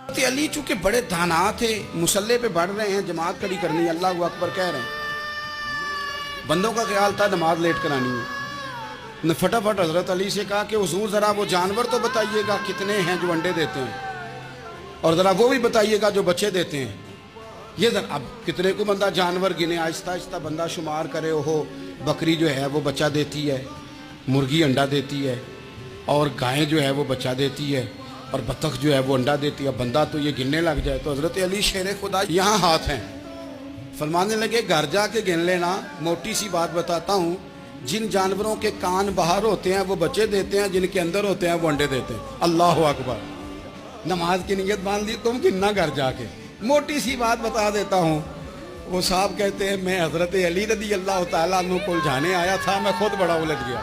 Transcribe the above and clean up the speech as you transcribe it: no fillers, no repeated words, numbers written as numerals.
अली चूंकि बड़े दाना थे, मुसल्ले पे बढ़ रहे हैं, जमात खड़ी करनी है, अल्लाह अकबर कह रहे हैं। बंदों का ख्याल था नमाज लेट करानी है। ने फटाफट हजरत अली से कहा कि हुजूर ज़रा वो जानवर तो बताइएगा कितने हैं जो अंडे देते हैं, और ज़रा वो भी बताइएगा जो बच्चे देते हैं। ये जरा अब कितने को बंदा जानवर गिने, आहिस्ता आहिस्ता बंदा शुमार करे। ओहो, बकरी जो है वो बच्चा देती है, मुर्गी अंडा देती है, और गाय जो है वो बच्चा देती है, और बतख जो है वो अंडा देती है। बंदा तो ये गिनने लग जाए तो हजरत अली शेर खुदा यहाँ हाथ हैं, फरमाने लगे घर जाके गिन लेना। मोटी सी बात बताता हूँ, जिन जानवरों के कान बाहर होते हैं वो बच्चे देते हैं, जिनके अंदर होते हैं वो अंडे देते हैं। अल्लाह अकबर। नमाज की नीयत मान ली, तुम गिनना घर जाके। मोटी सी बात बता देता हूँ। वो साहब कहते हैं मैं हजरत अली रदी अल्लाह तआला अन्हु को जाने आया था, मैं खुद बड़ा उलझ गया।